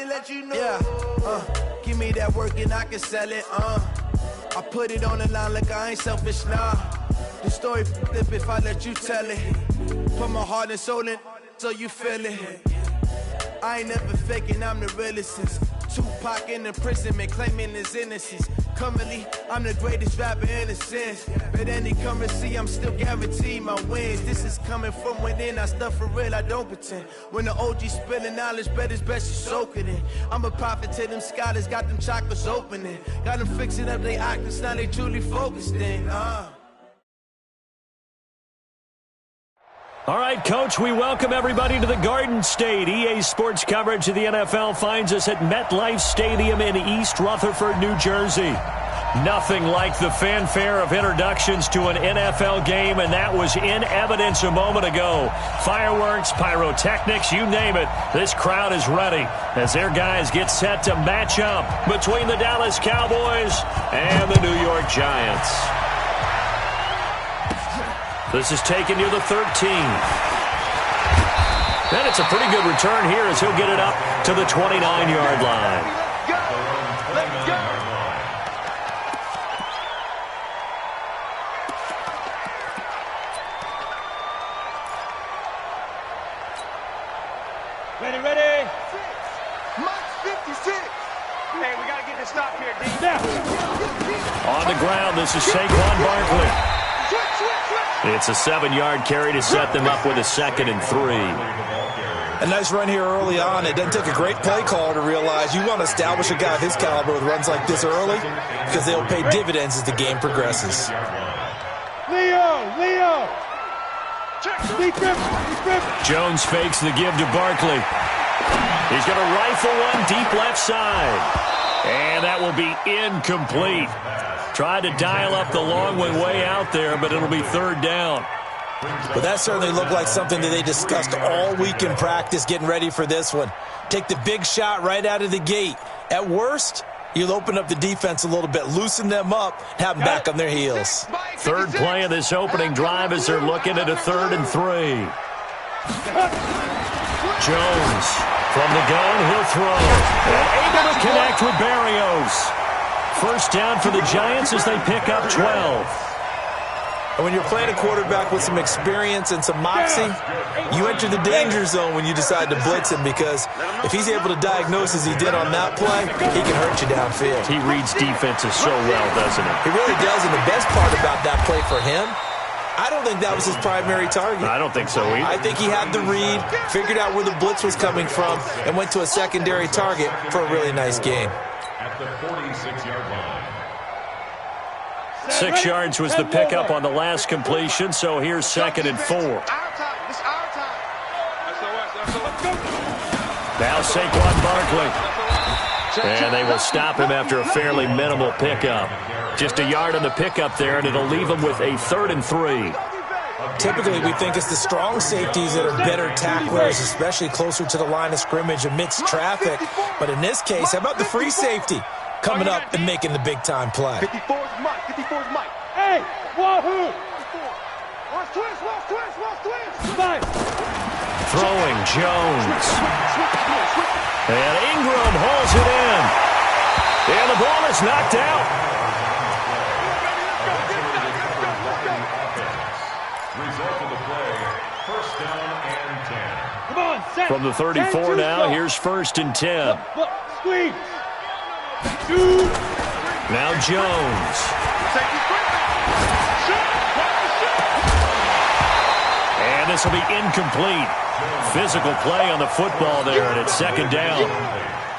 let you know. Yeah, give me that work and I can sell it. I put it on the line like I ain't selfish, nah. The story flip if I let you tell it. Put my heart and soul in so you feel it. I ain't never faking, I'm the realest since Tupac in imprisonment, claiming his innocence. Currently, I'm the greatest rapper in a sense. But any currency, I'm still guaranteed my wins. This is coming from within, I stuff for real, I don't pretend. When the OG spilling knowledge, bet it's best you soak it in. I'm a prophet to them scholars, got them chakras opening. Got them fixing up they octaves, now they truly focused in. All right, Coach, we welcome everybody to the Garden State. EA Sports coverage of the NFL finds us at MetLife Stadium in East Rutherford, New Jersey. Nothing like the fanfare of introductions to an NFL game, and that was in evidence a moment ago. Fireworks, pyrotechnics, you name it. This crowd is ready as their guys get set to match up between the Dallas Cowboys and the New York Giants. This is taken near the 13th. And it's a pretty good return here as he'll get it up to the 29-yard line. Let's go! Ready? Mike 56! Hey, we got to get this stop here, D. On the ground, this is Saquon Barkley. It's a 7-yard carry to set them up with a 2nd and 3. A nice run here early on. It doesn't take a great play caller to realize you want to establish a guy of his caliber with runs like this early because they'll pay dividends as the game progresses. Leo! Jones fakes the give to Barkley. He's going to rifle one deep left side. And that will be incomplete. Tried to dial up the long one way out there, but it'll be 3rd down. But that certainly looked like something that they discussed all week in practice getting ready for this one. Take the big shot right out of the gate. At worst, you'll open up the defense a little bit, loosen them up, have them back on their heels. 3rd play of this opening drive as they're looking at a 3rd and 3. Jones from the gun, he'll throw. And able to connect with Barrios. 1st down for the Giants as they pick up 12. And when you're playing a quarterback with some experience and some moxie, you enter the danger zone when you decide to blitz him because if he's able to diagnose as he did on that play, he can hurt you downfield. He reads defenses so well, doesn't he? He really does, and the best part about that play for him, I don't think that was his primary target. I don't think so either. I think he had the read, figured out where the blitz was coming from, and went to a secondary target for a really nice game. At the 46-yard line. 6 yards was the pickup on the last completion, so here's 2nd and 4. Now Saquon Barkley. And they will stop him after a fairly minimal pickup. Just a yard on the pickup there, and it'll leave him with a 3rd and 3. Typically, we think it's the strong safeties that are better tacklers, especially closer to the line of scrimmage amidst traffic. But in this case, how about the free safety coming up and making the big-time play? 54's Mike. Hey, wahoo! Watch twist. Throwing Jones. And Ingram holds it in. And the ball is knocked out. Result of the play, 1st down and 10. Come on, set. From the 34 now, here's 1st and 10. Look, squeeze. Now Jones. And this will be incomplete. Physical play on the football there, and it's 2nd down.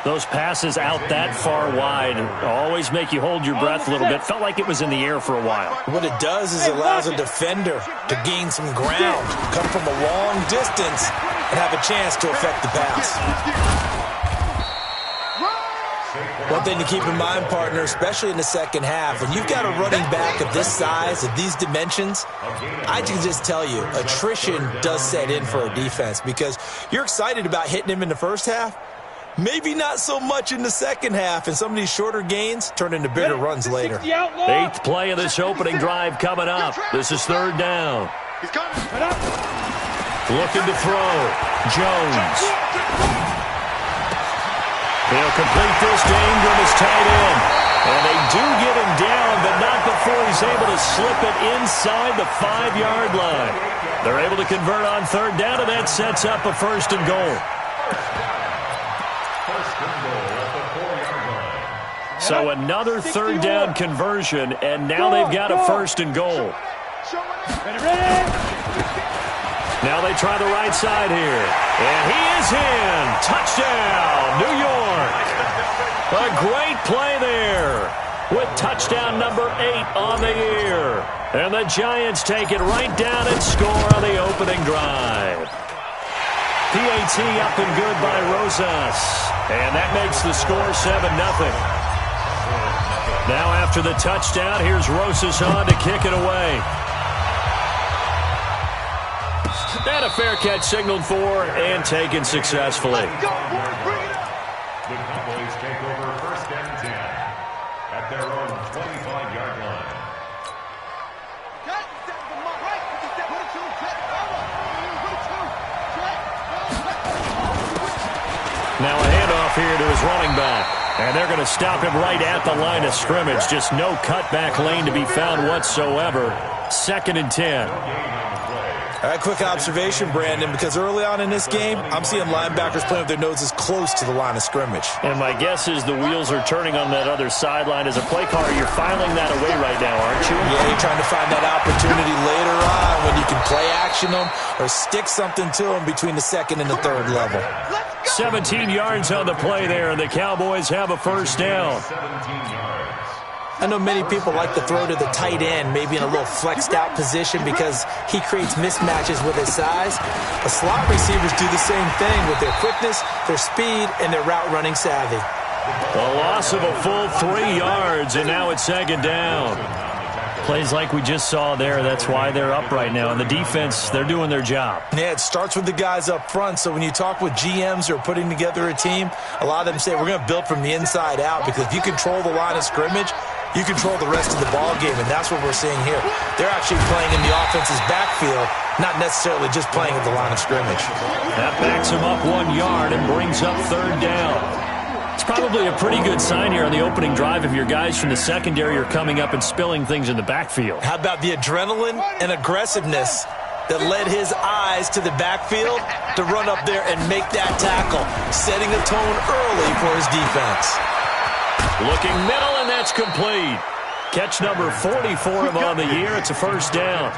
Those passes out that far wide always make you hold your breath a little bit. Felt like it was in the air for a while. What it does is it allows a defender to gain some ground, come from a long distance, and have a chance to affect the pass. One thing to keep in mind, partner, especially in the second half, when you've got a running back of this size, of these dimensions, I can just tell you, attrition does set in for a defense because you're excited about hitting him in the first half, maybe not so much in the second half, and some of these shorter gains turn into bigger runs later. 8th play of this opening drive coming up. This is 3rd down. Looking to throw. Jones. He'll complete this to Ingram as tight end. And they do get him down, but not before he's able to slip it inside the 5-yard line. They're able to convert on third down, and that sets up a first and goal. So another third down conversion, and now they've got a first and goal. Now they try the right side here. And he is in. Touchdown, New York. A great play there with touchdown number 8 on the year. And the Giants take it right down and score on the opening drive. PAT up and good by Rosas. And that makes the score 7-0. Now after the touchdown, here's Rosas on to kick it away. And a fair catch signaled for and taken successfully. The Cowboys take over first and 10 at their own 25-yard line. Now a handoff here to his running back. And they're going to stop him right at the line of scrimmage. Just no cutback lane to be found whatsoever. 2nd and 10. All right, quick observation, Brandon, because early on in this game, I'm seeing linebackers playing with their noses close to the line of scrimmage. And my guess is the wheels are turning on that other sideline. As a play caller, you're filing that away right now, aren't you? Yeah, you're trying to find that opportunity later on when you can play action them or stick something to them between the second and the third level. 17 yards on the play there, and the Cowboys have a first down. 17 yards. I know many people like to throw to the tight end, maybe in a little flexed out position because he creates mismatches with his size. The slot receivers do the same thing with their quickness, their speed, and their route running savvy. A loss of a full 3 yards, and now it's 2nd down. Plays like we just saw there, that's why they're up right now. And the defense, they're doing their job. Yeah, it starts with the guys up front. So when you talk with GMs who are putting together a team, a lot of them say we're going to build from the inside out because if you control the line of scrimmage, you control the rest of the ball game, and that's what we're seeing here. They're actually playing in the offense's backfield, not necessarily just playing at the line of scrimmage. That backs him up 1 yard and brings up 3rd down. It's probably a pretty good sign here on the opening drive if your guys from the secondary are coming up and spilling things in the backfield. How about the adrenaline and aggressiveness that led his eyes to the backfield to run up there and make that tackle, setting a tone early for his defense. Looking middle, and that's complete. Catch number 40 for him on the year. It's a first down.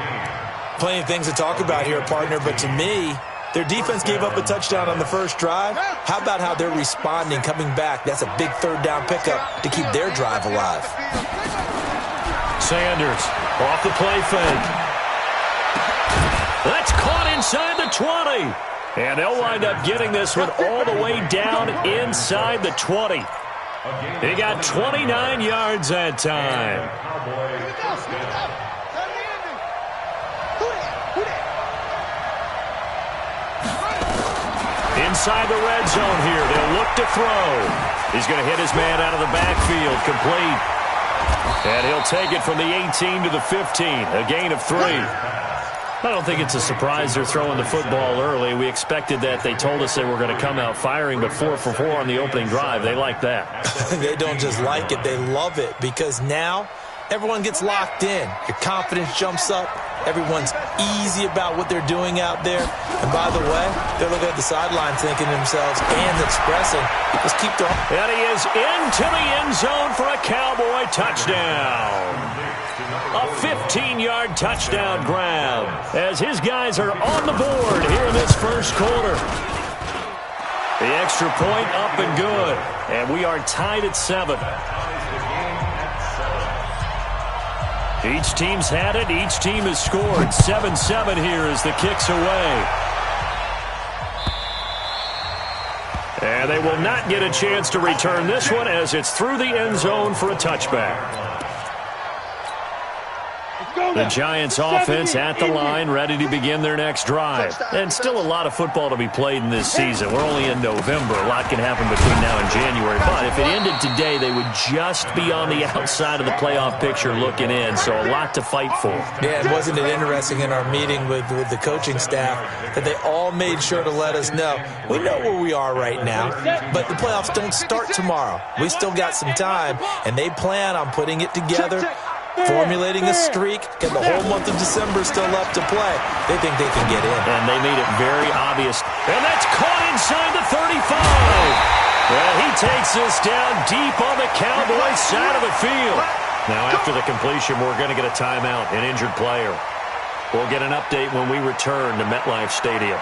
Plenty of things to talk about here, partner, but to me, their defense gave up a touchdown on the first drive. How about how they're responding, coming back? That's a big 3rd down pickup to keep their drive alive. Sanders off the play fake. That's caught inside the 20. And they'll wind up getting this one all the way down inside the 20. He got 29 yards that time. Inside the red zone here. They'll look to throw. He's going to hit his man out of the backfield. Complete. And he'll take it from the 18 to the 15. A gain of 3. I don't think it's a surprise they're throwing the football early. We expected that. They told us they were going to come out firing, but 4 for 4 on the opening drive. They like that. They don't just like it. They love it because now everyone gets locked in. Your confidence jumps up. Everyone's easy about what they're doing out there. And by the way, they're looking at the sideline thinking to themselves and expressing, just keep their... And he is into the end zone for a Cowboy touchdown. A 15-yard touchdown grab as his guys are on the board here in this first quarter. The extra point up and good. And we are tied at 7. Each team's had it. Each team has scored. 7-7 here as the kick's away. And they will not get a chance to return this one as it's through the end zone for a touchback. The Giants offense at the line, ready to begin their next drive. And still a lot of football to be played in this season. We're only in November. A lot can happen between now and January. But if it ended today, they would just be on the outside of the playoff picture looking in. So a lot to fight for. Yeah, and wasn't it interesting in our meeting with the coaching staff that they all made sure to let us know, we know where we are right now, but the playoffs don't start tomorrow. We still got some time, and they plan on putting it together, formulating a streak, and the whole month of December still left to play. They think they can get in. And they made it very obvious. And that's caught inside the 35. Well, he takes this down deep on the Cowboys side of the field. Now, after the completion, we're going to get a timeout, an injured player. We'll get an update when we return to MetLife Stadium.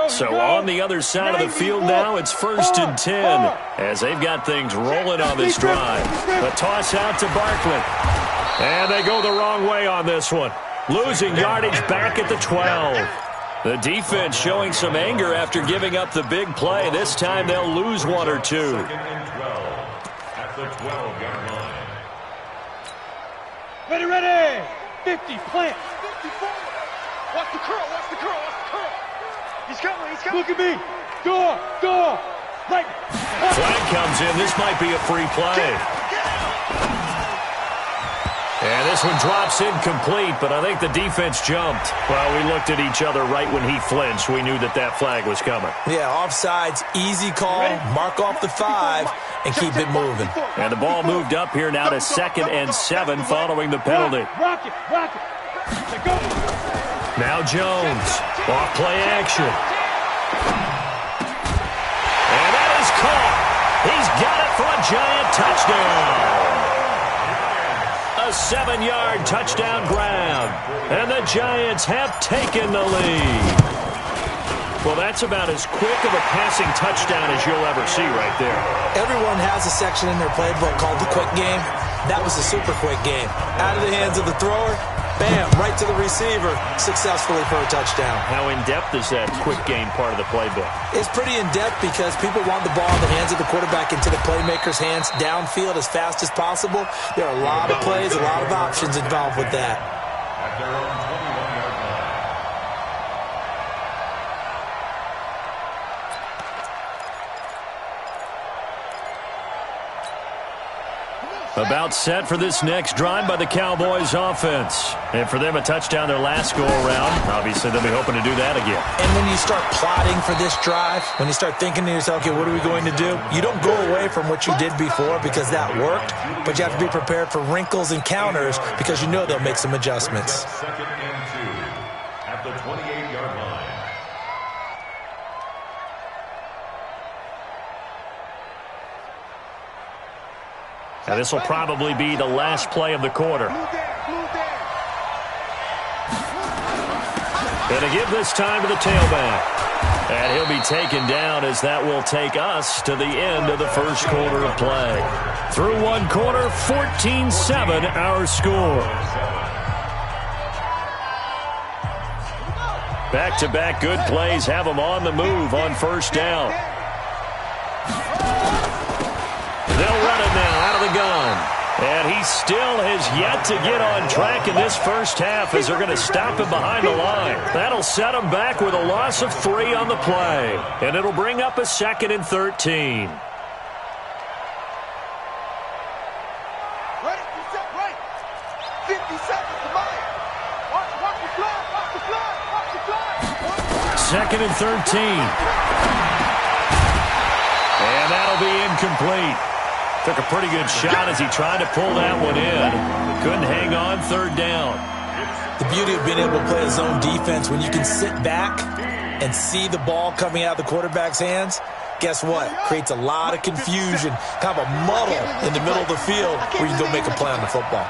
So on the other side of the field now, it's 1st and 10 as they've got things rolling on this drive. The toss out to Barkley. And they go the wrong way on this one. Losing yardage back at the 12. The defense showing some anger after giving up the big play. This time they'll lose one or two. 2nd and 12 at the 12-yard line. Ready. 50, plant. 54. Watch the curl, watch the curl, watch the curl. He's coming. Look at me. Go. Right. Flag comes in. This might be a free play. And this one drops incomplete, but I think the defense jumped. Well, we looked at each other right when he flinched. We knew that flag was coming. Yeah, offsides, easy call, mark off the 5, and keep it moving. And the ball moved up here now to 2nd and 7 following the penalty. Rock it. Go. Now Jones, off play action. And that is caught. He's got it for a Giant touchdown. A 7-yard touchdown grab. And the Giants have taken the lead. Well, that's about as quick of a passing touchdown as you'll ever see right there. Everyone has a section in their playbook called the quick game. That was a super quick game. Out of the hands of the thrower, bam, right to the receiver, successfully for a touchdown. How in-depth is that quick game part of the playbook? It's pretty in-depth because people want the ball in the hands of the quarterback into the playmaker's hands downfield as fast as possible. There are a lot of plays, a lot of options involved with that. At their own 21-yard line. About set for this next drive by the Cowboys offense. And for them, a touchdown their last go-around. Obviously, they'll be hoping to do that again. And when you start plotting for this drive, when you start thinking to yourself, okay, what are we going to do? You don't go away from what you did before because that worked, but you have to be prepared for wrinkles and counters because you know they'll make some adjustments. 2nd and 2 at the 28-yard line. Now, this will probably be the last play of the quarter. And to give this time to the tailback. And he'll be taken down as that will take us to the end of the first quarter of play. Through one quarter, 14-7 our score. Back-to-back good plays have them on the move on first down. They'll run it now out of the gun. And he still has yet to get on track in this first half as they're going to stop him behind the line. That'll set him back with a loss of 3 on the play. And it'll bring up a 2nd and 13. Right. 50 seconds to mine. Watch the fly. 2nd and 13. And that'll be incomplete. Took a pretty good shot as he tried to pull that one in. Couldn't hang on 3rd down. The beauty of being able to play a zone defense when you can sit back and see the ball coming out of the quarterback's hands, guess what? Creates a lot of confusion, kind of a muddle in the middle of the field where you can go make a play on the football.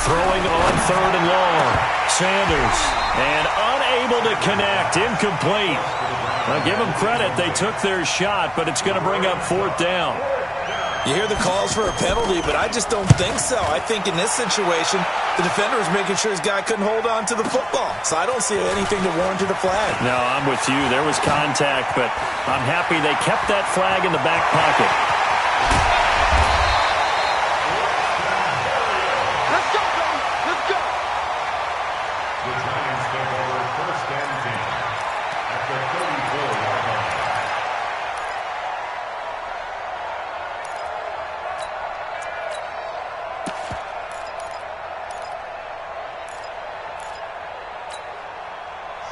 Throwing on 3rd and long. Sanders. And unable to connect. Incomplete. Now give them credit. They took their shot, but it's going to bring up 4th down. You hear the calls for a penalty, but I just don't think so. I think in this situation, the defender was making sure his guy couldn't hold on to the football. So I don't see anything to warrant a flag. No, I'm with you. There was contact, but I'm happy they kept that flag in the back pocket. Let's go, baby. Let's go. The Giants take over first and 10 at the 34-yard line.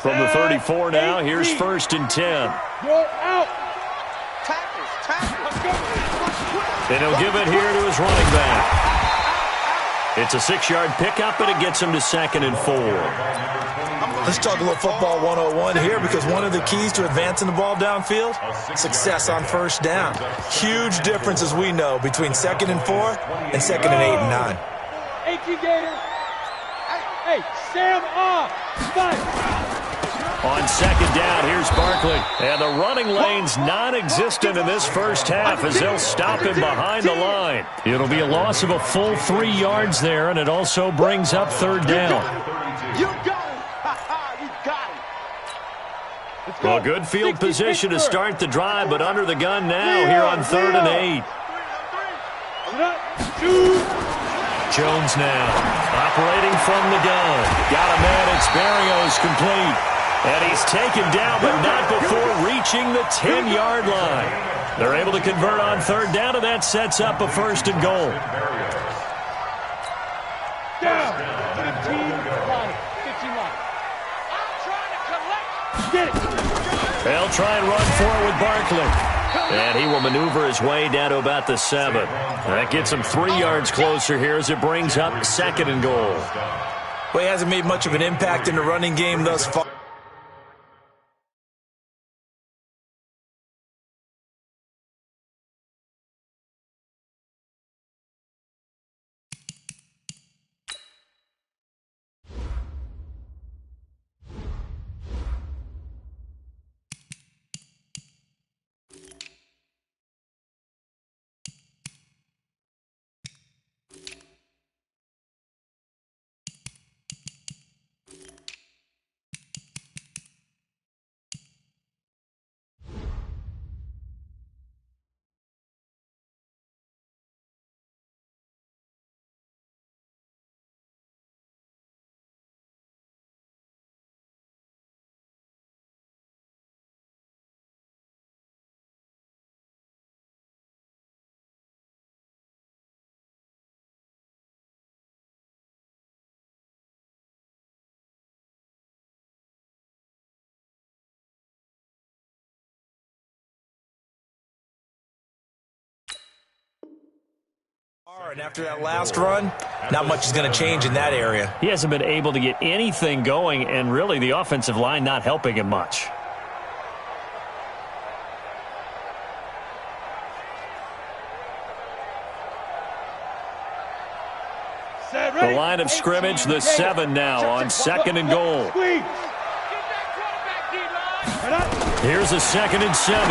From the 34 now, here's first and 10. You're out. Tackles. Let's go. And he'll give it here to his running back. It's a 6-yard pickup, and it gets him to 2nd and 4. Let's talk a little football 101 here, because one of the keys to advancing the ball downfield, success on first down. Huge difference, as we know, between 2nd and 4 and 2nd and 8 and 9. Hey, Gator. Hey, Sam off. Fight. On 2nd down, here's Barkley. And the running lane's non-existent in this first half as they'll stop him behind the line. It'll be a loss of a full 3 yards there, and it also brings up 3rd down. You got him. You got him. Let's go. Well, good field position to start the drive, but under the gun now here on 3rd and 8. Jones now, operating from the gun. Got a man, it's Berrios complete. And he's taken down, but not before reaching the 10-yard line. They're able to convert on 3rd down, and that sets up a 1st and goal. Down. 15 line. 15 line. I'm trying to collect. Get it. They'll try and run forward with Barkley. And he will maneuver his way down to about the 7. That gets him 3 yards closer here as it brings up 2nd and goal. Well, he hasn't made much of an impact in the running game thus far. And after that last run, not much is going to change in that area. He hasn't been able to get anything going, and really the offensive line not helping him much. The line of scrimmage, the 7 now on 2nd and goal. Here's a 2nd and 7.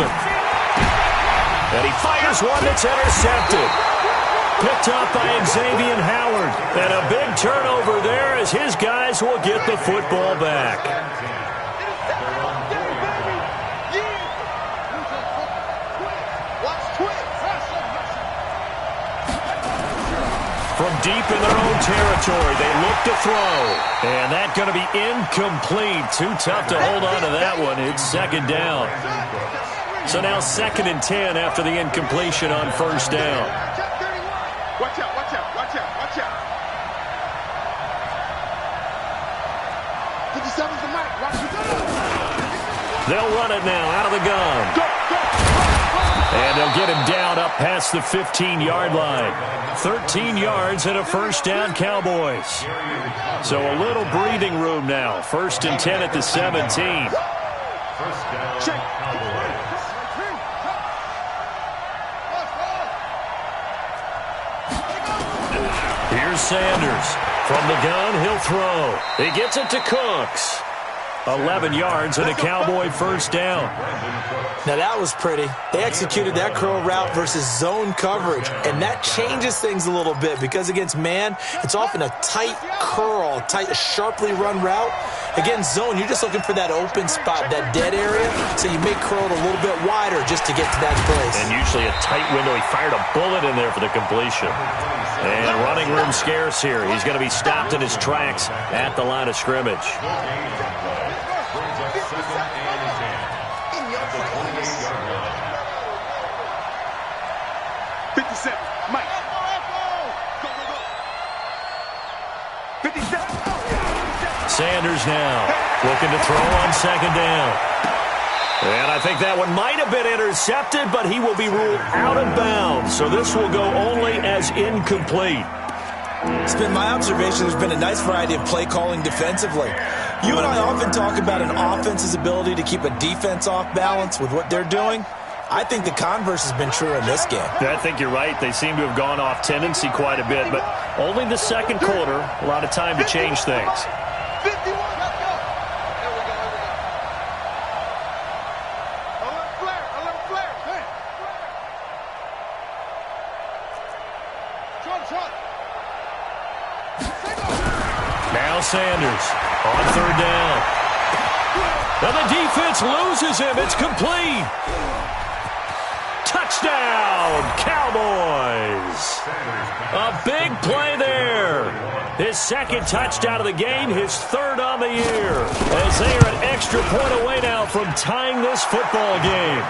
And he fires one that's intercepted. Picked up by Xavier Howard. And a big turnover there as his guys will get the football back. From deep in their own territory, they look to throw. And that's going to be incomplete. Too tough to hold on to that one. It's 2nd down. So now 2nd and 10 after the incompletion on 1st down. Watch out, watch out, watch out, watch out. 57's the mic. Watch it. They'll run it now out of the gun. And they'll get him down up past the 15-yard line. 13 yards and a 1st down, Cowboys. So a little breathing room now. 1st and 10 at the 17. First down, Cowboys. Here's Sanders. From the gun, he'll throw. He gets it to Cooks. 11 yards and a Cowboy first down. Now that was pretty. They executed that curl route versus zone coverage, and that changes things a little bit because against man, it's often a tight curl, tight, sharply run route. Against zone, you're just looking for that open spot, that dead area, so you may curl it a little bit wider just to get to that place. And usually a tight window. He fired a bullet in there for the completion. And running room scarce here. He's going to be stopped in his tracks at the line of scrimmage. Sanders now looking to throw on second down. And I think that one might have been intercepted, but he will be ruled out of bounds. So this will go only as incomplete. It's been my observation there's been a nice variety of play calling defensively. You and I often talk about an offense's ability to keep a defense off balance with what they're doing. I think the converse has been true in this game. I think you're right. They seem to have gone off tendency quite a bit, but only the second quarter, a lot of time to change things. 51, let's go. There we go. Alert flare, alert flare. Hey. Shot. Now Sanders on third down. Now the defense loses him. It's complete. Touchdown, Cowboys. A big play there. His second touchdown of the game, his third on the year. As they are an extra point away now from tying this football game.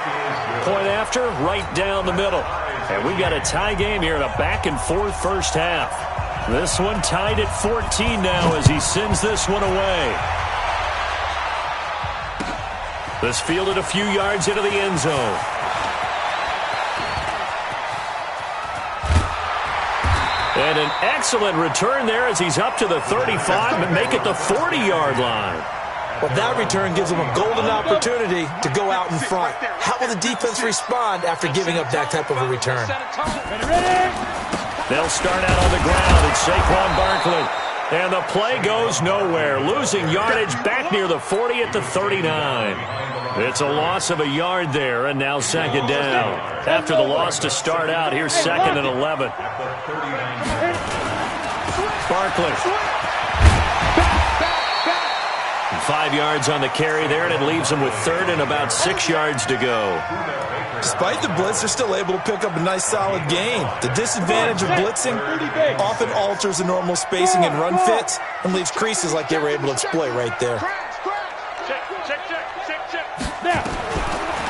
Point after, right down the middle. And we've got a tie game here in a back-and-forth first half. This one tied at 14 now as he sends this one away. This fielded a few yards into the end zone. And an excellent return there as he's up to the 35 and make it the 40-yard line. Well, that return gives them a golden opportunity to go out in front. How will the defense respond after giving up that type of a return? They'll start out on the ground. It's Saquon Barkley. And the play goes nowhere. Losing yardage back near the 40 at the 39. It's a loss of a yard there, and now second down. After the loss to start out, here's second and 11. Barkley. 5 yards on the carry there, and it leaves him with third and about 6 yards to go. Despite the blitz, they're still able to pick up a nice solid gain. The disadvantage of blitzing often alters the normal spacing and run fits and leaves creases like they were able to exploit right there.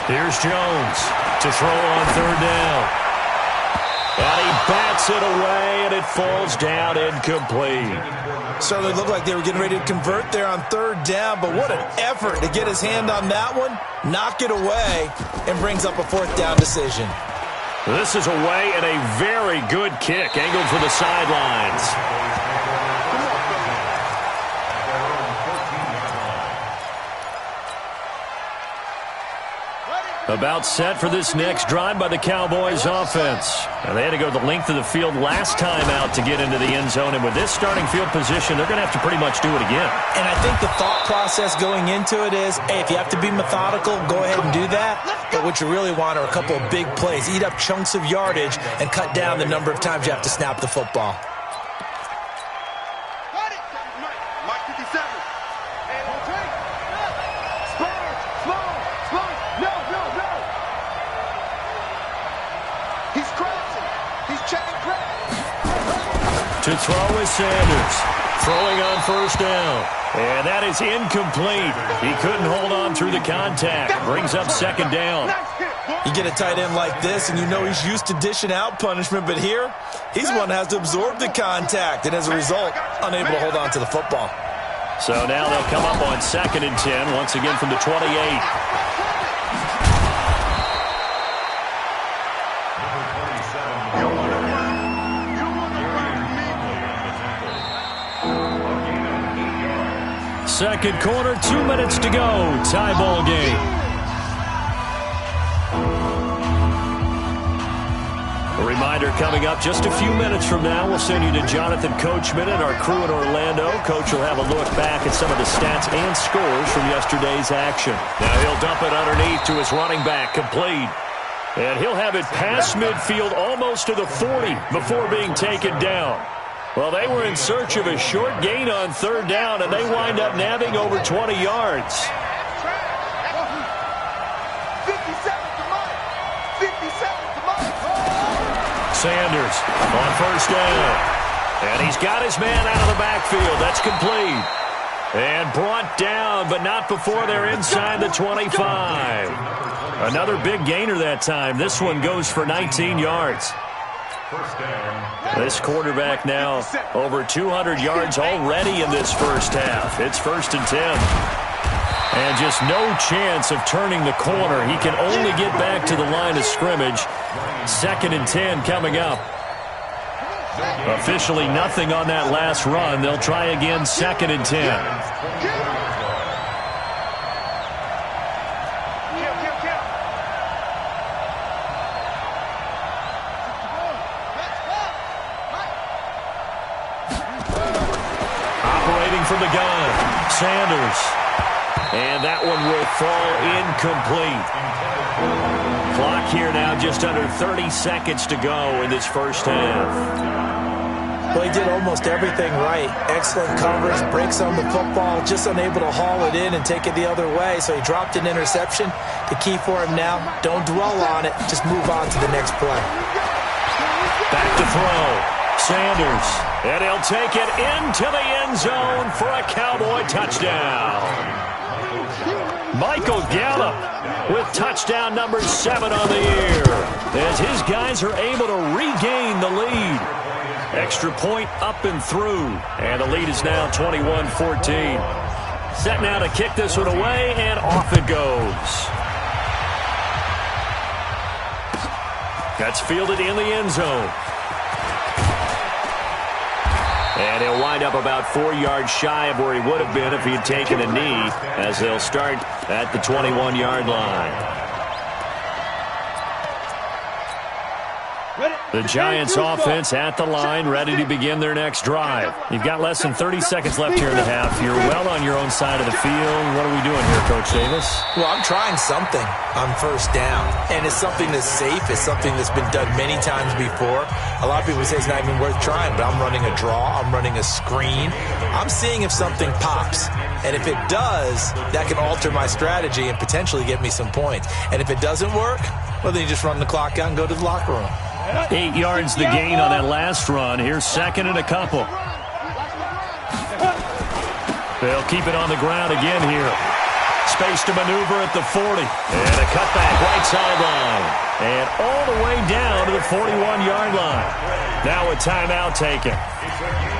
Here's Jones to throw on third down. And he bats it away, and it falls down incomplete. Certainly looked like they were getting ready to convert there on third down, but what an effort to get his hand on that one, knock it away, and brings up a fourth down decision. This is away and a very good kick, angled for the sidelines. About set for this next drive by the Cowboys offense. And they had to go the length of the field last time out to get into the end zone. And with this starting field position, they're going to have to pretty much do it again. And I think the thought process going into it is, hey, if you have to be methodical, go ahead and do that. But what you really want are a couple of big plays. Eat up chunks of yardage and cut down the number of times you have to snap the football. To throw is Sanders. Throwing on first down. And that is incomplete. He couldn't hold on through the contact. Brings up second down. You get a tight end like this, and you know he's used to dishing out punishment, but here, he's one that has to absorb the contact, and as a result, unable to hold on to the football. So now they'll come up on second and 10, once again from the 28. Second quarter, 2 minutes to go. Tie ball game. A reminder coming up just a few minutes from now. We'll send you to Jonathan Coachman and our crew in Orlando. Coach will have a look back at some of the stats and scores from yesterday's action. Now he'll dump it underneath to his running back, complete. And he'll have it past midfield almost to the 40 before being taken down. Well, they were in search of a short gain on third down, and they wind up nabbing over 20 yards. Sanders on first down. And he's got his man out of the backfield. That's complete. And brought down, but not before they're inside the 25. Another big gainer that time. This one goes for 19 yards. This quarterback now over 200 yards already in this first half. It's 1st and 10. And just no chance of turning the corner. He can only get back to the line of scrimmage. 2nd and 10 coming up. Officially nothing on that last run. They'll try again 2nd and 10. From the gun, Sanders. And that one will fall incomplete. Clock here now just under 30 seconds to go in this first half. Well, he did almost everything right. Excellent coverage, breaks on the football, just unable to haul it in and take it the other way. So he dropped an interception. The key for him now, don't dwell on it. Just move on to the next play. Back to throw. Sanders, and he'll take it into the end zone for a Cowboy touchdown. Michael Gallup with touchdown number 7 on the year, as his guys are able to regain the lead. Extra point up and through, and the lead is now 21-14. Set now to kick this one away, and off it goes. That's fielded in the end zone. And he'll wind up about 4 yards shy of where he would have been if he had taken a knee, as they'll start at the 21-yard line. The Giants offense at the line, ready to begin their next drive. You've got less than 30 seconds left here in the half. You're well on your own side of the field. What are we doing here, Coach Davis? Well, I'm trying something on first down, and it's something that's safe. It's something that's been done many times before. A lot of people say it's not even worth trying, but I'm running a draw. I'm running a screen. I'm seeing if something pops. And if it does, that can alter my strategy and potentially get me some points. And if it doesn't work, well, then you just run the clock out and go to the locker room. 8 yards the gain on that last run. Here's 2nd and a couple. They'll keep it on the ground again here. Space to maneuver at the 40. And a cutback right sideline. And all the way down to the 41-yard line. Now a timeout taken.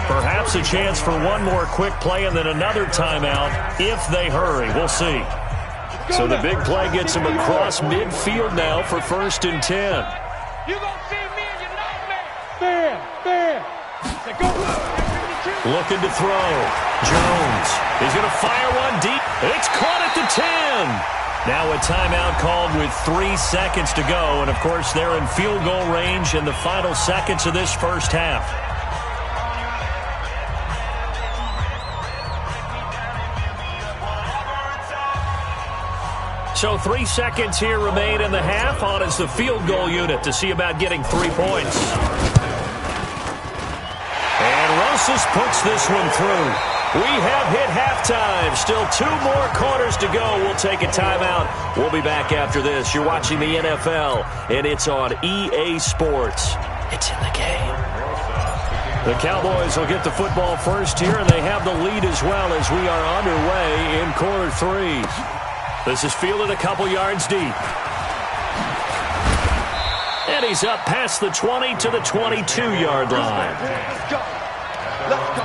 Perhaps a chance for one more quick play and then another timeout if they hurry. We'll see. So the big play gets them across midfield now for 1st and 10. You gonna see me in your nightmare. Bam. Looking to throw. Jones. He's going to fire one deep. It's caught at the 10. Now a timeout called with 3 seconds to go. And, of course, they're in field goal range in the final seconds of this first half. So 3 seconds here remain in the half. On is the field goal unit to see about getting 3 points. And Rosas puts this one through. We have hit halftime. Still 2 more quarters to go. We'll take a timeout. We'll be back after this. You're watching the NFL, and it's on EA Sports. It's in the game. The Cowboys will get the football first here, and they have the lead as well as we are underway in quarter 3. This is fielded a couple yards deep. And he's up past the 20 to the 22-yard line. Let's go. Let's go.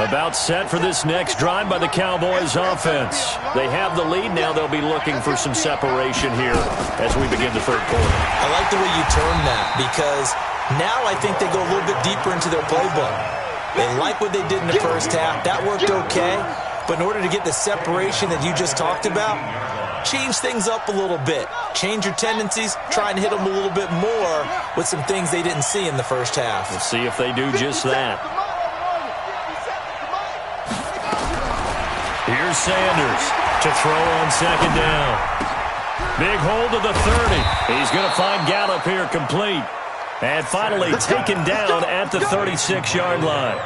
About set for this next drive by the Cowboys offense. They have the lead. Now they'll be looking for some separation here as we begin the third quarter. I like the way you term that, because now I think they go a little bit deeper into their playbook. They like what they did in the first half. That worked okay. But in order to get the separation that you just talked about, change things up a little bit. Change your tendencies, try and hit them a little bit more with some things they didn't see in the first half. We'll see if they do just that. Here's Sanders to throw on second down. Big hold to the 30. He's going to find Gallup here complete. And finally taken down at the 36-yard line.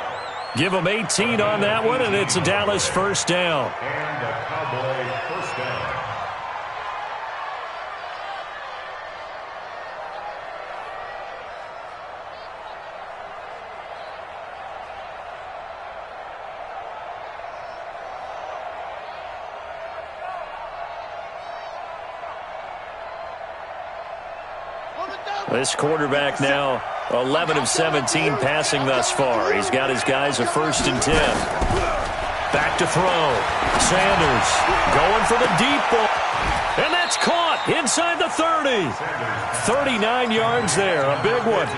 Give him 18 on that one, and it's a Dallas first down. And a Cowboy first down. This quarterback now 11 of 17 passing thus far. He's got his guys a 1st and 10. Back to throw. Sanders going for the deep ball. And that's caught inside the 30. 39 yards there, a big one.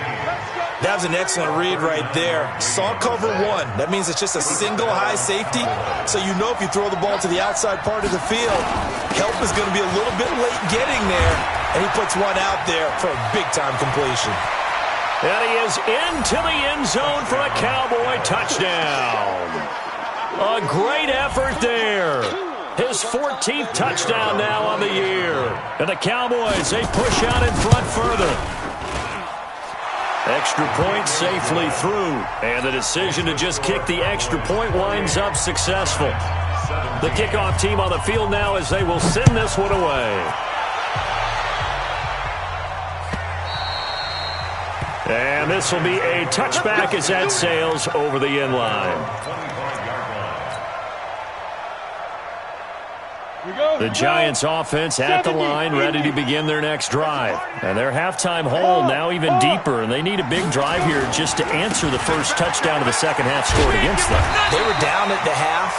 That was an excellent read right there. Saw cover one. That means it's just a single high safety. So you know if you throw the ball to the outside part of the field, help is going to be a little bit late getting there. And he puts one out there for a big-time completion. And he is into the end zone for a Cowboy touchdown. A great effort there. His 14th touchdown now on the year. And the Cowboys, they push out in front further. Extra point safely through. And the decision to just kick the extra point winds up successful. The kickoff team on the field now as they will send this one away. And this will be a touchback as that sails over the end line. The Giants offense at the line, ready to begin their next drive. And their halftime hole now even deeper, and they need a big drive here just to answer the first touchdown of the second half scored against them. They were down at the half.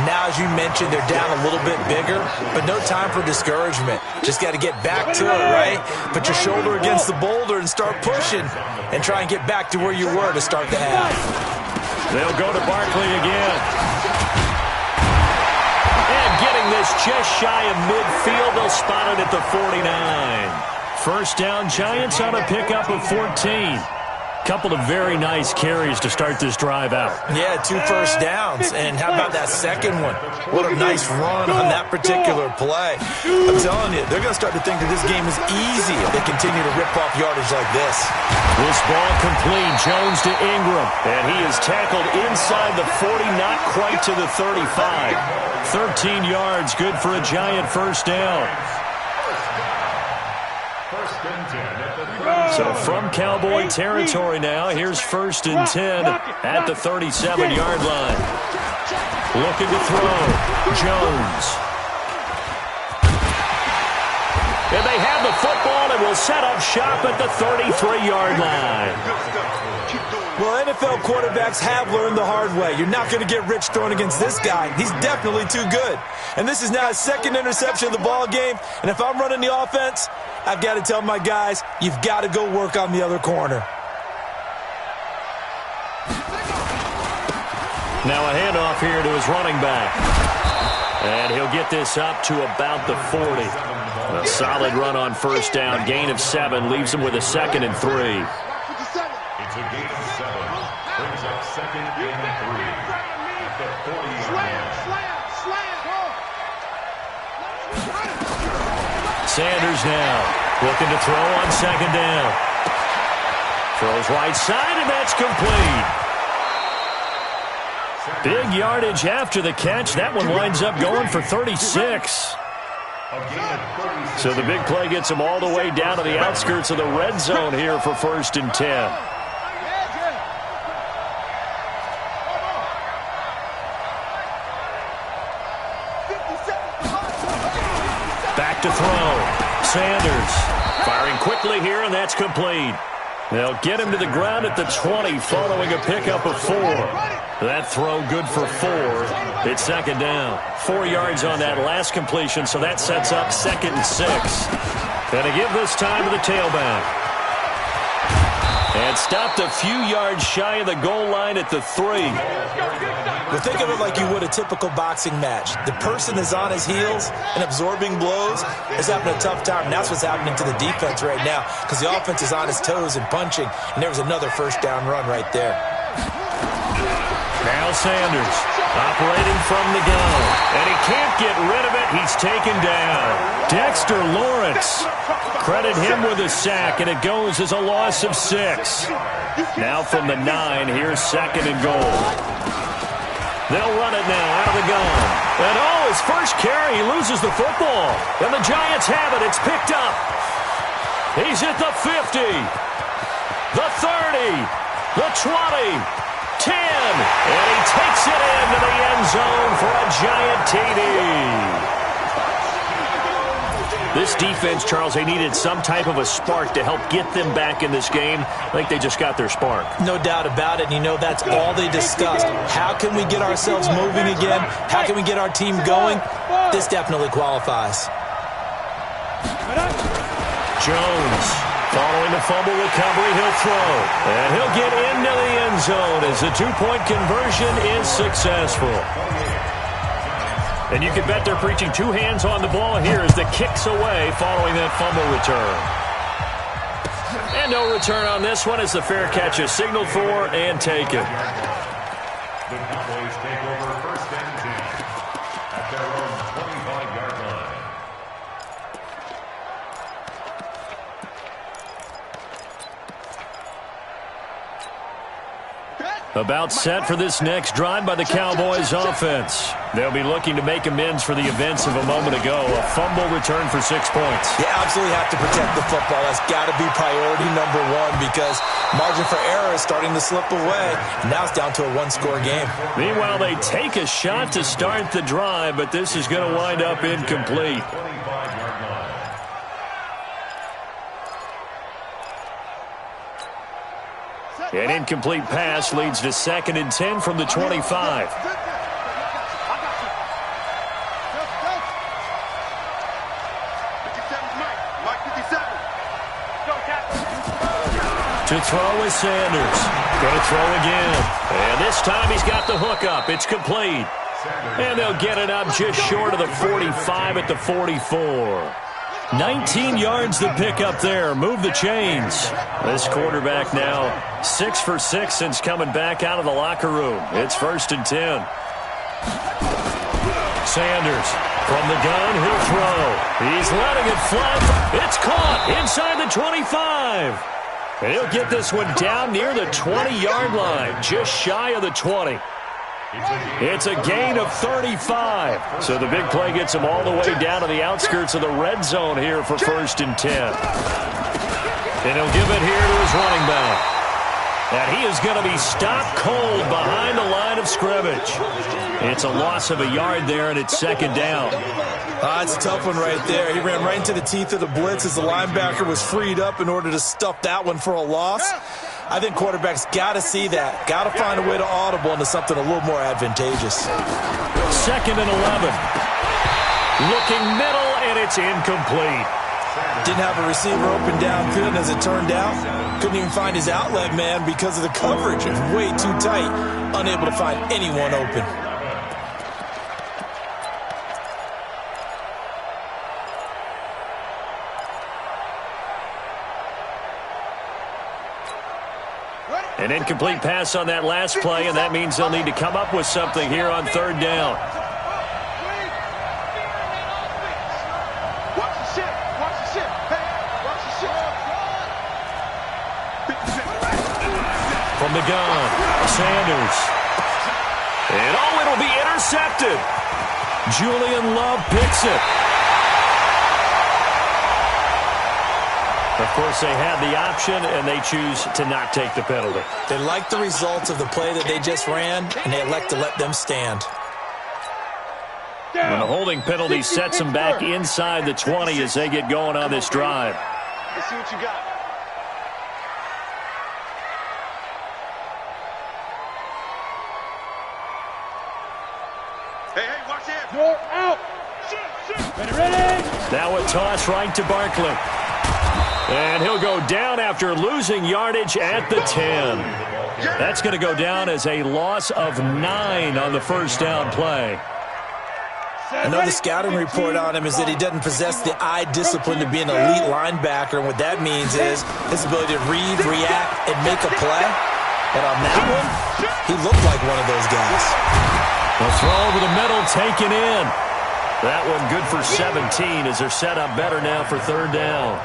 Now, as you mentioned, they're down a little bit bigger, but no time for discouragement. Just got to get back to it, right? Put your shoulder against the boulder and start pushing and try and get back to where you were to start the half. They'll go to Barkley again. And getting this just shy of midfield, they'll spot it at the 49. First down, Giants on a pickup of 14. Couple of very nice carries to start this drive out. Yeah, 2 first downs. And how about that second one? What a nice run on that particular play. I'm telling you, they're going to start to think that this game is easy if they continue to rip off yardage like this. This ball complete. Jones to Ingram. And he is tackled inside the 40, not quite to the 35. 13 yards, good for a Giant first down. First and 10 at the 30. So from Cowboy territory now, here's 1st and 10 at the 37-yard line. Looking to throw. Jones. And they have the football and will set up shop at the 33-yard line. Well, NFL quarterbacks have learned the hard way. You're not going to get rich throwing against this guy. He's definitely too good. And this is now his second interception of the ball game. And if I'm running the offense, I've got to tell my guys, you've got to go work on the other corner. Now a handoff here to his running back. And he'll get this up to about the 40. A solid run on first down. Gain of 7 leaves him with a 2nd and 3. It's a gain of 7. Brings up 2nd and 3 at the 40-yard line. Sanders now looking to throw on second down. Throws right side, and that's complete. Big yardage after the catch. That one winds up going for 36. So the big play gets him all the way down to the outskirts of the red zone here for 1st and 10. Back to throw. Sanders firing quickly here, and that's complete. They'll get him to the ground at the 20 following a pickup of 4. That throw good for 4. It's second down. 4 yards on that last completion, so that sets up 2nd and 6. And to give this time to the tailback. And stopped a few yards shy of the goal line at the 3. Well, think of it like you would a typical boxing match. The person is on his heels and absorbing blows is having a tough time. And that's what's happening to the defense right now because the offense is on his toes and punching. And there was another first down run right there. Now Sanders operating from the gun. And he can't get rid of it. He's taken down. Dexter Lawrence. Credit him with a sack, and it goes as a loss of 6. Now from the 9, here's 2nd and goal. They'll run it now out of the gun. And his first carry, he loses the football. And the Giants have it. It's picked up. He's at the 50, the 30, the 20, 10. And he takes it into the end zone for a Giant TD. This defense, Charles, they needed some type of a spark to help get them back in this game. I think they just got their spark. No doubt about it. And, that's all they discussed. How can we get ourselves moving again? How can we get our team going? This definitely qualifies. Jones, following the fumble recovery, he'll throw. And he'll get into the end zone as the 2-point conversion is successful. And you can bet they're preaching 2 hands on the ball here as the kick's away following that fumble return. And no return on this one as the fair catch is signaled for and taken. The Cowboys take over 1st and 10 at their own 25-yard line. About set for this next drive by the Cowboys offense. They'll be looking to make amends for the events of a moment ago. A fumble return for 6 points. You absolutely have to protect the football. That's got to be priority number 1 because margin for error is starting to slip away. Now it's down to a 1-score game. Meanwhile, they take a shot to start the drive, but this is going to wind up incomplete. 25-yard line. An incomplete pass leads to 2nd and 10 from the 25. To throw is Sanders. Going to throw again. And this time he's got the hook up. It's complete. And they'll get it up just short of the 45 at the 44. 19 yards to pick up there. Move the chains. This quarterback now 6 for 6 since coming back out of the locker room. It's 1st and 10. Sanders from the gun. He'll throw. He's letting it fly. It's caught inside the 25. And he'll get this one down near the 20-yard line, just shy of the 20. It's a gain of 35. So the big play gets him all the way down to the outskirts of the red zone here for 1st and 10. And he'll give it here to his running back. And he is going to be stopped cold behind the line of scrimmage. It's a loss of a yard there, and it's 2nd down. It's a tough one right there. He ran right into the teeth of the blitz as the linebacker was freed up in order to stuff that one for a loss. I think quarterbacks got to see that. Got to find a way to audible into something a little more advantageous. 2nd and 11. Looking middle, and it's incomplete. Didn't have a receiver open downfield, and as it turned out, couldn't even find his outlet man because of the coverage. It was way too tight, unable to find anyone open. An incomplete pass on that last play, and that means they'll need to come up with something here on 3rd down. From the gun, Sanders. And it'll be intercepted. Julian Love picks it. Of course, they had the option, and they choose to not take the penalty. They like the results of the play that they just ran, and they elect to let them stand. When the holding penalty sets them back inside the 20 as they get going on this drive. Let's see what you got. Hey, watch it. You're out. Ready. Now a toss right to Barkley. And he'll go down after losing yardage at the 10. That's going to go down as a loss of 9 on the first down play. Another scouting report on him is that he doesn't possess the eye discipline to be an elite linebacker, and what that means is his ability to read, react, and make a play. But on that one, he looked like one of those guys. The throw over the middle taken in. That one good for 17 as they're set up better now for third down.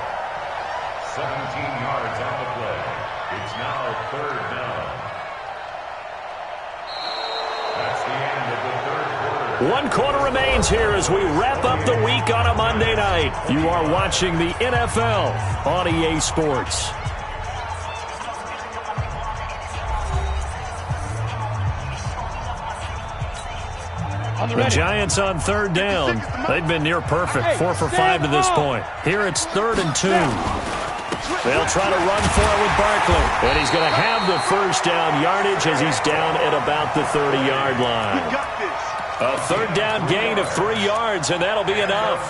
17 yards on the play. It's now third down. That's the end of the third quarter. 1 quarter remains here as we wrap up the week on a Monday night. You are watching the NFL on EA Sports. The Giants on third down. They've been near perfect, 4 for 5 to this point. Here it's 3rd and 2. They'll try to run for it with Barkley. And he's going to have the first down yardage as he's down at about the 30-yard line. A third down gain of 3 yards, and that'll be enough.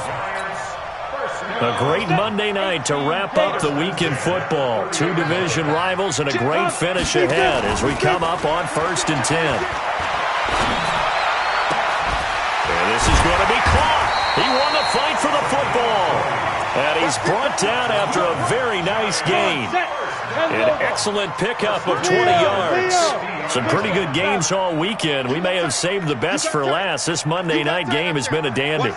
A great Monday night to wrap up the week in football. 2 division rivals and a great finish ahead as we come up on 1st and 10. This is going to be caught. He won the fight for the football. And he's brought down after a very nice gain. An excellent pickup of 20 yards. Some pretty good games all weekend. We may have saved the best for last. This Monday night game has been a dandy.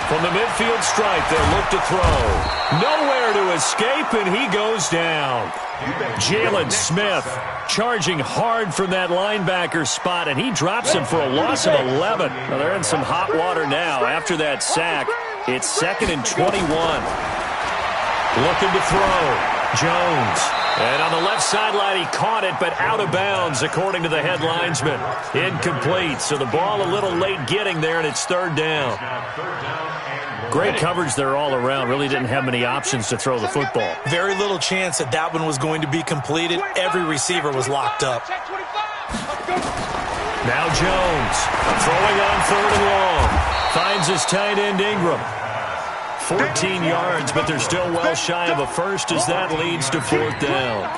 From the midfield stripe, they'll look to throw. Nowhere to escape, and he goes down. Jalen Smith charging hard from that linebacker spot, and he drops him for a loss of 11. Well, they're in some hot water now. After that sack, it's 2nd and 21. Looking to throw. Jones. And on the left sideline, he caught it, but out of bounds, according to the head linesman. Incomplete, so the ball a little late getting there, and it's 3rd down. Great coverage there all around. Really didn't have many options to throw the football. Very little chance that that one was going to be completed. Every receiver was locked up. Now Jones throwing on 3rd and long. Finds his tight end Ingram. 14 yards, but they're still well shy of a first as that leads to 4th down.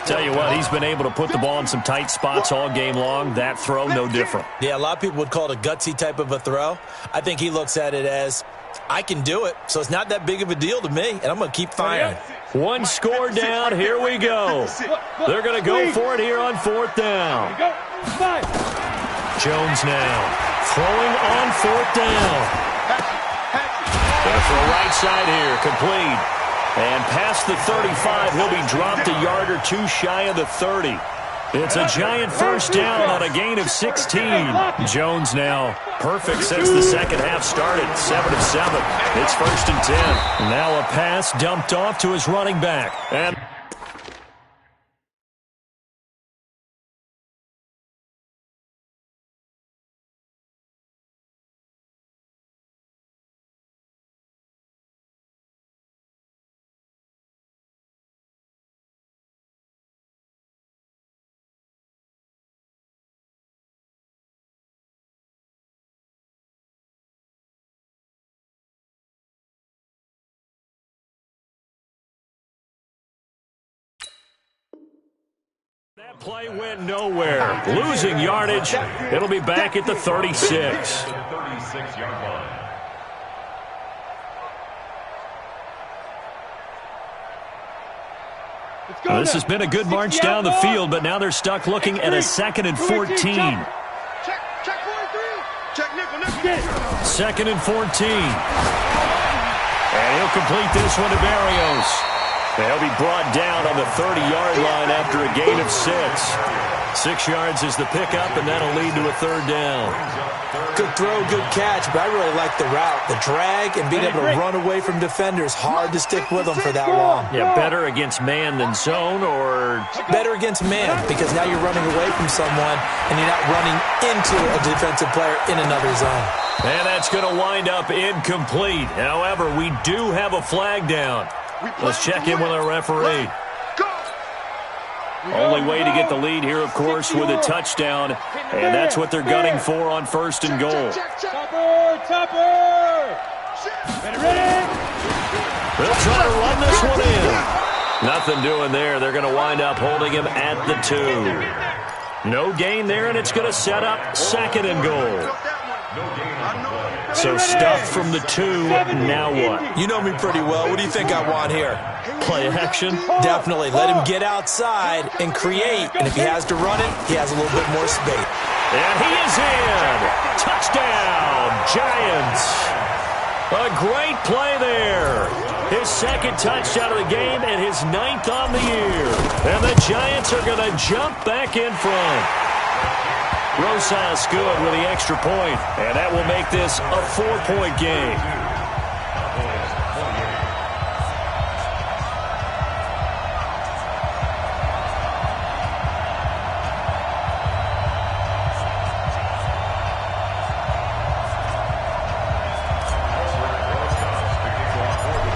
Tell you what, he's been able to put the ball in some tight spots all game long. That throw, no different. Yeah, a lot of people would call it a gutsy type of a throw. I think he looks at it as, I can do it, so it's not that big of a deal to me, and I'm going to keep firing. 1 score down, here we go. They're going to go for it here on 4th down. Jones now throwing on 4th down. Going to throw right side here, complete. And past the 35, he'll be dropped a yard or 2 shy of the 30. It's a giant first down on a gain of 16. Jones now perfect since the second half started. 7 of 7. It's 1st and 10. Now a pass dumped off to his running back. And that play went nowhere. Losing yardage. It'll be back at the 36. This has been a good march down the field, but now they're stuck looking at a 2nd and 14. 2nd and 14. And he'll complete this one to Barrios. They'll be brought down on the 30-yard line after a gain of 6. 6 yards is the pickup, and that'll lead to a 3rd down. Good throw, good catch, but I really like the route. The drag and being able to run away from defenders. Hard to stick with them for that long. Yeah, better against man than zone, or better against man, because now you're running away from someone and you're not running into a defensive player in another zone. And that's going to wind up incomplete. However, we do have a flag down. Let's check in with our referee. Only way to get the lead here, of course, with a touchdown. And that's what they're gunning for on 1st and goal. They'll try to run this one in. Nothing doing there. They're going to wind up holding him at the 2. No gain there, and it's going to set up 2nd and goal. So stuff from the 2. Now what? You know me pretty well. What do you think I want here? Play action? Definitely. Let him get outside and create. And if he has to run it, he has a little bit more space. And he is in. Touchdown, Giants. A great play there. His 2nd touchdown of the game and his 9th on the year. And the Giants are going to jump back in front. Rosas good with the extra point, and that will make this a 4-point game.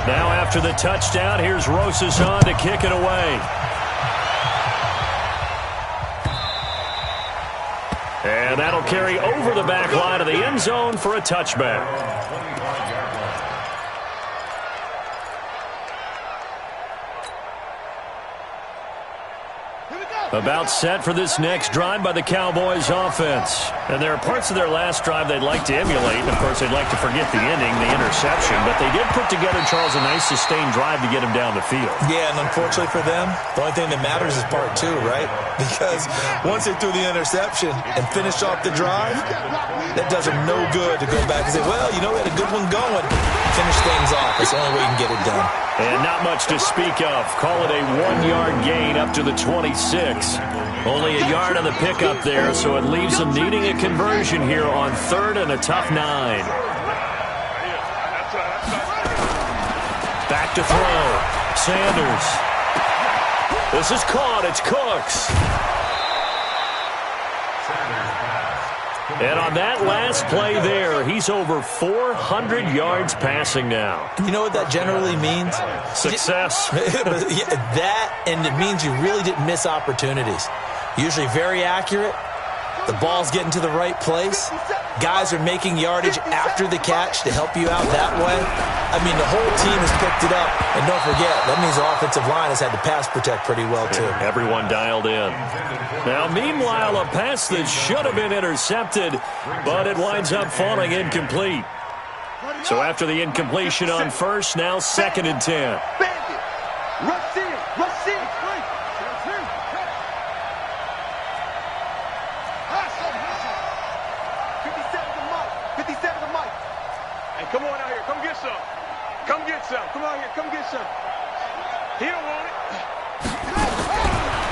Now after the touchdown, here's Rosas on to kick it away. And that'll carry over the back line of the end zone for a touchback. About set for this next drive by the Cowboys offense. And there are parts of their last drive they'd like to emulate. And, of course, they'd like to forget the ending, the interception. But they did put together, Charles, a nice sustained drive to get him down the field. Yeah, and unfortunately for them, the only thing that matters is part 2, right? Because once they threw the interception and finished off the drive, that does them no good to go back and say, well, you know, we had a good one going. Finish things off. That's the only way you can get it done. And not much to speak of. Call it a 1-yard gain up to the 26. Only a yard on the pickup there, so it leaves them needing a conversion here on 3rd and a tough 9. Back to throw. Sanders. This is caught. It's Cooks. And on that last play there, he's over 400 yards passing now. You know what that generally means? Success. That, and it means you really didn't miss opportunities. Usually very accurate. The ball's getting to the right place. Guys are making yardage after the catch to help you out that way. I mean, the whole team has picked it up. And don't forget, that means the offensive line has had to pass protect pretty well, too. Everyone dialed in. Now, meanwhile, a pass that should have been intercepted, but it winds up falling incomplete. So after the incompletion on 1st, now 2nd and 10. Rush in. Rush in. Come on out here. Come get some. Come get some. Come out here. Come get some. He don't want it.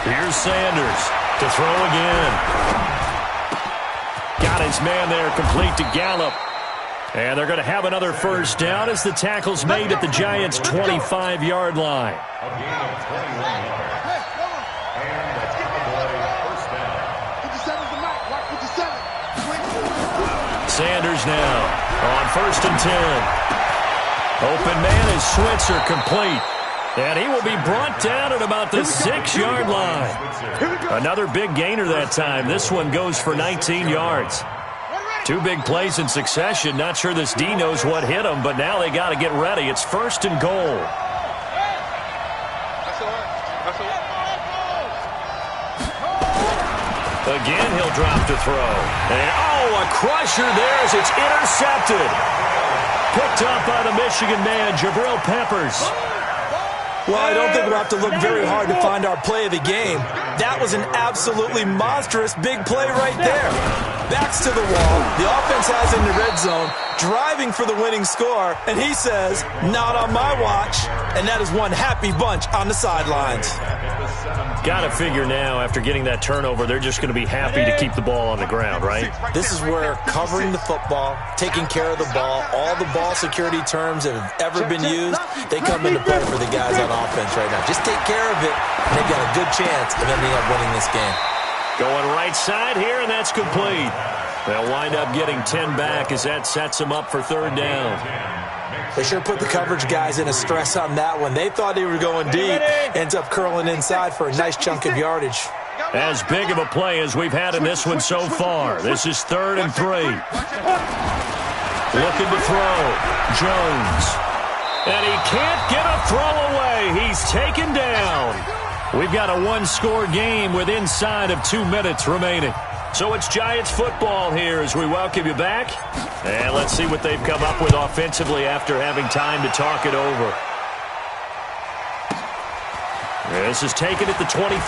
Here's Sanders to throw again. Got his man there, complete to Gallup. And they're going to have another 1st down as the tackle's made at the Giants' 25-yard line. Sanders now on 1st and 10. Open man is Switzer, complete. And he will be brought down at about the 6-yard line. Another big gainer that time. This one goes for 19 yards. 2 big plays in succession. Not sure this D knows what hit him, but now they got to get ready. It's 1st and goal. Again, he'll drop to throw. And, a crusher there as it's intercepted. Picked up by the Michigan man, Jabril Peppers. Well, I don't think we'll have to look very hard to find our play of the game. That was an absolutely monstrous big play right there. Backs to the wall. The offense has in the red zone, driving for the winning score, and he says, not on my watch. And that is one happy bunch on the sidelines. Got to figure now, after getting that turnover, they're just going to be happy to keep the ball on the ground, right? This is where covering the football, taking care of the ball, all the ball security terms that have ever been used, they come into play for the guys on offense right now. Just take care of it, and they've got a good chance of ending up winning this game. Going right side here, and that's complete. They'll wind up getting 10 back as that sets them up for 3rd down. They sure put the coverage guys in a stress on that one. They thought they were going deep. Ends up curling inside for a nice chunk of yardage. As big of a play as we've had in this one so far. This is 3rd and 3. Looking to throw. Jones. And he can't get a throw away. He's taken down. We've got a one-score game with inside of 2 minutes remaining. So it's Giants football here as we welcome you back. And let's see what they've come up with offensively after having time to talk it over. This is taken at the 23.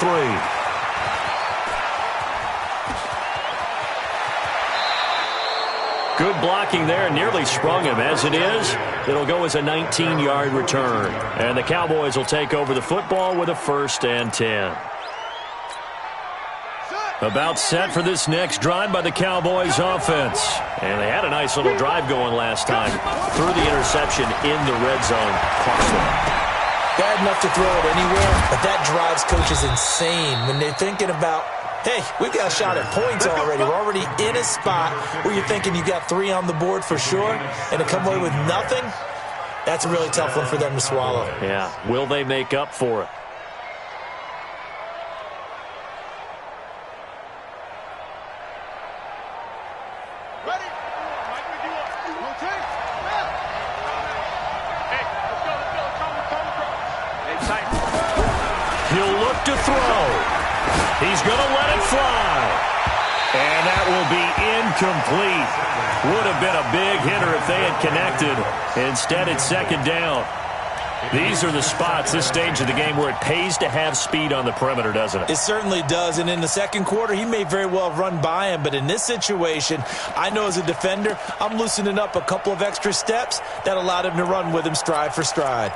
Good blocking there, nearly sprung him. As it is, it'll go as a 19-yard return. And the Cowboys will take over the football with a 1st and 10. About set for this next drive by the Cowboys offense. And they had a nice little drive going last time. Threw the interception in the red zone. Cost them. Bad enough to throw it anywhere, but that drives coaches insane when they're thinking about, hey, we've got a shot at points already. We're already in a spot where you're thinking you got 3 on the board for sure, and to come away with nothing, that's a really tough one for them to swallow. Yeah, will they make up for it? He'll look to throw. He's going to let it fly. And that will be incomplete. Would have been a big hitter if they had connected. Instead, it's 2nd down. These are the spots, this stage of the game, where it pays to have speed on the perimeter, doesn't it? It certainly does. And in the second quarter, he may very well run by him. But in this situation, I know as a defender, I'm loosening up a couple of extra steps that allowed him to run with him stride for stride.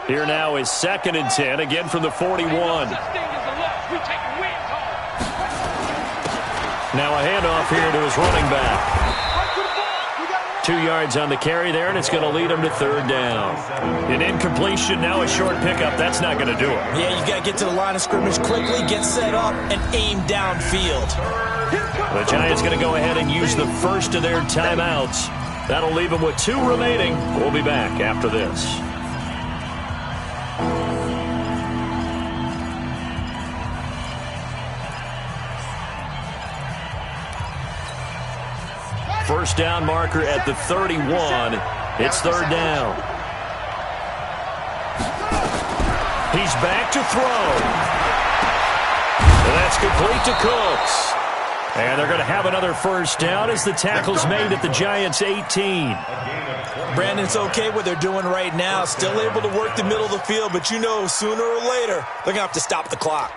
Here now is 2nd and 10, again from the 41. Now a handoff here to his running back. 2 yards on the carry there, and it's going to lead him to 3rd down. An incompletion, now a short pickup. That's not going to do it. Yeah, you got to get to the line of scrimmage quickly, get set up, and aim downfield. The Giants going to go ahead and use the first of their timeouts. That'll leave them with 2 remaining. We'll be back after this. First down marker at the 31. It's 3rd down. He's back to throw. And that's complete to Cooks. And they're going to have another first down as the tackle's made at the Giants' 18. Brandon, it's okay what they're doing right now. Still able to work the middle of the field, but you know sooner or later they're going to have to stop the clock.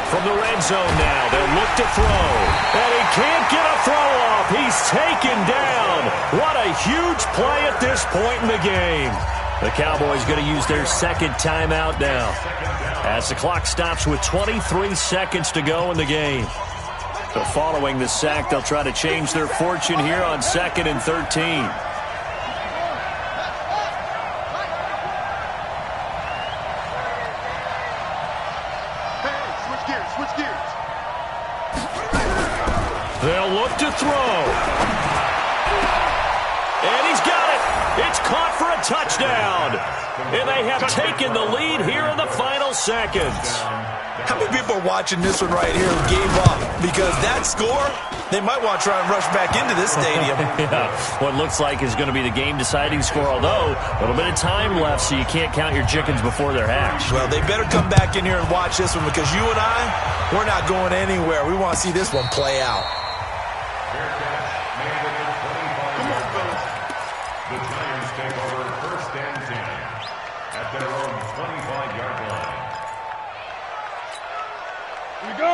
From the red zone now, they'll look to throw. And he can't get a throw off. He's taken down. What a huge play at this point in the game. The Cowboys going to use their 2nd timeout now, as the clock stops with 23 seconds to go in the game. So following the sack, they'll try to change their fortune here on 2nd and 13. They'll look to throw. And he's got it. It's caught for a touchdown. And they have taken the lead here in the final seconds. How many people are watching this one right here who gave up? Because that score, they might want to try and rush back into this stadium. Yeah, what looks like is going to be the game-deciding score, although a little bit of time left, so you can't count your chickens before they're hatched. Well, they better come back in here and watch this one, because you and I, we're not going anywhere. We want to see this one play out. The Giants take over 1st and 10 at their own 25-yard line.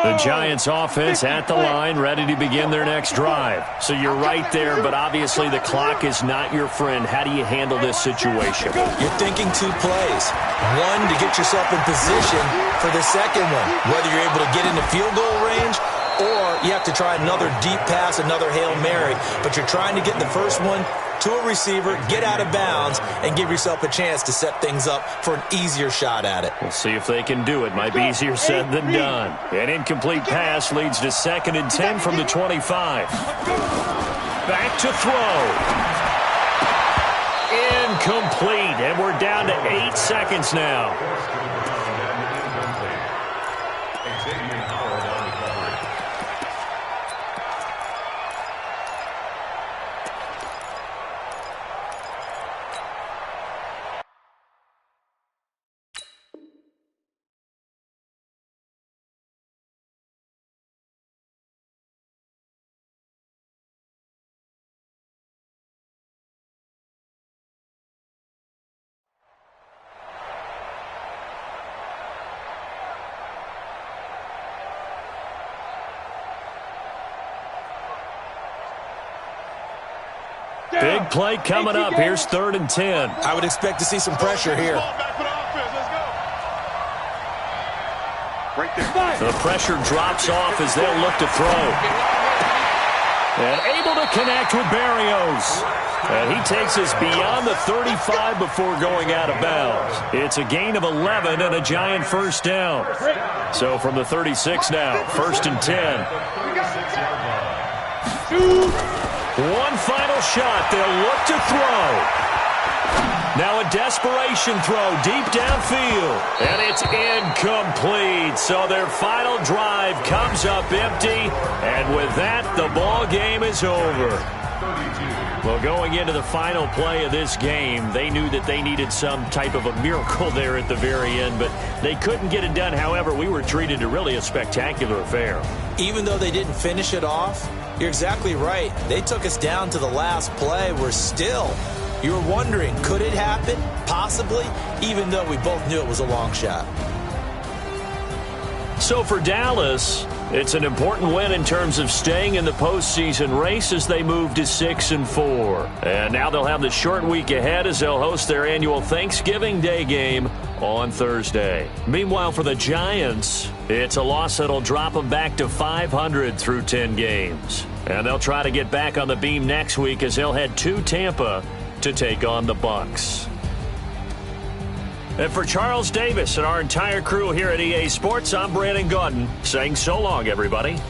The Giants offense at the line, ready to begin their next drive. So you're right there, but obviously the clock is not your friend. How do you handle this situation? You're thinking 2 plays. One, to get yourself in position for the second one, whether you're able to get into field goal range or you have to try another deep pass, another Hail Mary. But you're trying to get the first one to a receiver, get out of bounds, and give yourself a chance to set things up for an easier shot at it. We'll see if they can do it. Might be easier said than done. An incomplete pass leads to 2nd and 10 from the 25. Back to throw. Incomplete, and we're down to 8 seconds now. Big play coming up. Here's 3rd and 10. I would expect to see some pressure here. The pressure drops off as they'll look to throw. And able to connect with Berrios. And he takes us beyond the 35 before going out of bounds. It's a gain of 11 and a giant first down. So from the 36 now, 1st and 10. One final shot. They'll look to throw. Now a desperation throw deep downfield. And it's incomplete. So their final drive comes up empty. And with that, the ball game is over. Well, going into the final play of this game, they knew that they needed some type of a miracle there at the very end, but they couldn't get it done. However, we were treated to really a spectacular affair. Even though they didn't finish it off, you're exactly right. They took us down to the last play. We're still, you were wondering, could it happen? Possibly, even though we both knew it was a long shot. So for Dallas, it's an important win in terms of staying in the postseason race as they move to 6-4. And now they'll have the short week ahead as they'll host their annual Thanksgiving Day game on Thursday. Meanwhile, for the Giants, it's a loss that'll drop them back to 500 through 10 games. And they'll try to get back on the beam next week as they'll head to Tampa to take on the Bucs. And for Charles Davis and our entire crew here at EA Sports, I'm Brandon Gaudin saying so long, everybody.